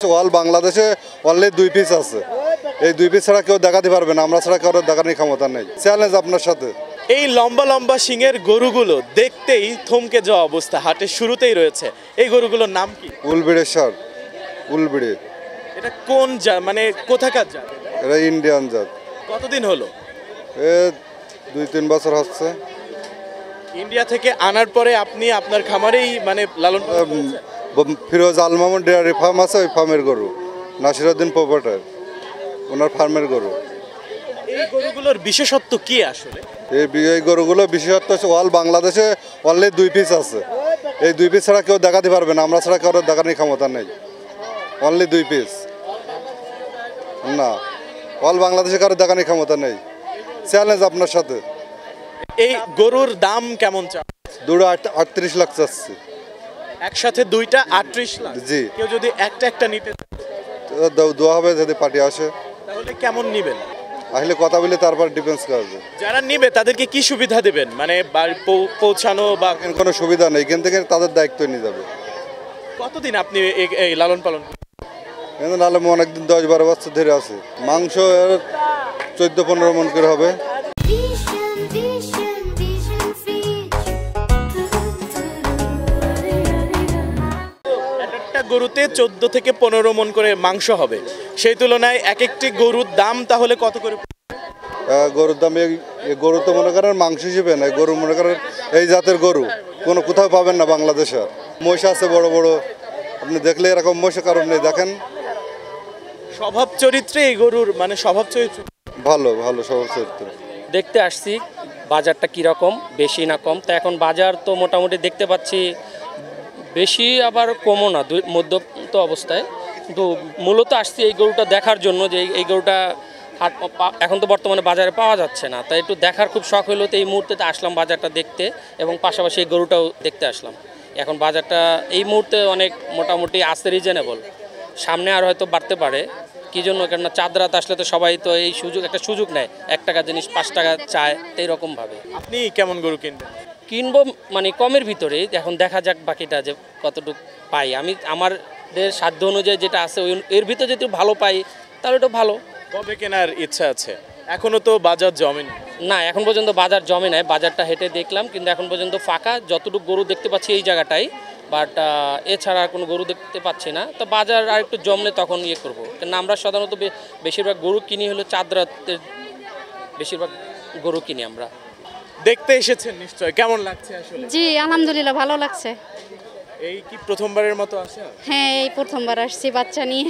হচ্ছে অল বাংলাদেশে only 2 piece আছে। এই 2 পিস ছাড়া কেউ দেখাতে পারবে না, আমরা ছাড়া কারোর দেখানোর ক্ষমতা নেই। চ্যালেঞ্জ আপনার সাথে। এই লম্বা লম্বা শিংয়ের গরুগুলো দেখতেই থমকে যাওয়া অবস্থা, হাটের শুরুতেই রয়েছে। এই গরুগুলোর নাম কি? উলবিড়ের সার, উলবিড়ে। এটা কোন জাত, মানে কোথাকার জাত? এটা ইন্ডিয়ান জাত। কতদিন হলো? এ 2-3 বছর হচ্ছে। ইন্ডিয়া থেকে আনার পরে আপনি আপনার খামারেই মানে লালন পালন করেছেন? ফিরোজ আল মামুন ডেয়ারি ফার্ম আছে, ওই ফার্মের গরু। নাসিরউদ্দিন প্রোপাইটার, ওনার ফার্মের গরু। এই গরুগুলোর বিশেষত্ব কি আসলে? এই গরুগুলো বিশেষত্ব হচ্ছে অল বাংলাদেশে অনলি 2 পিস আছে। এই 2 পিস ছাড়া কেউ দেখাতে পারবে না, আমরা ছাড়া কারোর দেখানোর ক্ষমতা নেই। অনলি 2 পিস, না অল বাংলাদেশে কারোর দেখানোর ক্ষমতা নেই। চ্যালেঞ্জ আপনার সাথে। এই গরুর দাম কেমন চান? দুটো 38 লাখ চাচ্ছি। একসাথে দুইটা 38 লাখ? জি। কেউ যদি একটা নিতে দোয়া হবে যদি পার্টি আসে, তাহলে কেমন নিবেন? আসলে কথা বলে তারপর ডিফেন্স করবে। যারা নিবে তাদেরকে কি সুবিধা দেবেন, মানে বাড়ি পৌঁছানো বা কোনো সুবিধা নেই, এখান থেকে তাদের দায়িত্ব নিয়ে যাবে। কতদিন আপনি এই লালন পালন? কিন্তু নাহলে অনেকদিন 10-12 বছর ধরে আছে। মাংস 14-15 মণ করে হবে। একটা গরুতে 14 থেকে 15 মণ করে মাংস হবে, সেই তুলনায় এক একটি গরুর দাম তাহলে কত করে? গরুর দাম, এই গরু তো মনে করেন মাংস হিসেবে না, গরু মনে করেন এই জাতের গরু কোনো কোথাও পাবেন না বাংলাদেশে। মহিষ আছে বড় বড়, আপনি দেখলে এরকম মহিষের কারণ নেই। দেখেন স্বভাব চরিত্রে এই গরুর মানে স্বভাব চরিত্র ভালো, ভালো স্বভাব চরিত্র। দেখতে আসছি বাজারটা কীরকম, বেশি না কম। তো এখন বাজার তো মোটামুটি দেখতে পাচ্ছি বেশি আবার কমও না, মধ্যবিত্ত অবস্থায়। কিন্তু মূলত আসছি এই গরুটা দেখার জন্য, যে এই গরুটা হাট এখন তো বর্তমানে বাজারে পাওয়া যাচ্ছে না, তাই একটু দেখার খুব শখ হলো। তো এই মুহূর্তে আসলাম বাজারটা দেখতে, এবং পাশাপাশি এই গরুটাও দেখতে আসলাম। এখন বাজারটা এই মুহূর্তে অনেক মোটামুটি আছে, রিজনেবল। সামনে আর হয়তো বাড়তে পারে। কী জন্য? কেননা চাঁদ রাত আসলে তো সবাই তো এই একটা সুযোগ নেয়, 1 টাকা জিনিস 5 টাকা চায়, এইরকমভাবে। আপনি কেমন গরু কিনবেন? কিনবো মানে কমের ভিতরেই, এখন দেখা যাক বাকিটা যে কতটুকু পাই। আমি আমাদের সাধ্য অনুযায়ী যেটা আছে এর ভিতরে যদি ভালো পাই তাহলে তো ভালো। কবে কেনার ইচ্ছা আছে? এখনো তো বাজার জমেনি। না, এখন পর্যন্ত বাজার জমে নাই। বাজারটা হেঁটে দেখলাম, কিন্তু এখন পর্যন্ত ফাঁকা। যতটুকু গরু দেখতে পাচ্ছি এই জায়গাটাই, বাট এছাড়া আর কোনো গরু দেখতে পাচ্ছি না। তো বাজার আর একটু জমলে তখন ইয়ে করবো। কেননা আমরা সাধারণত বেশিরভাগ গরু কিনি হলো চাঁদ রাতের, বেশিরভাগ গরু কিনি আমরা। দেখতে এসেছেন নিশ্চয়, কেমন লাগছে আসলে? জি আলহামদুলিল্লাহ, ভালো লাগছে। এই কি প্রথমবারের মতো আসা? হ্যাঁ, এই প্রথমবার আসছি বাচ্চা নিয়ে।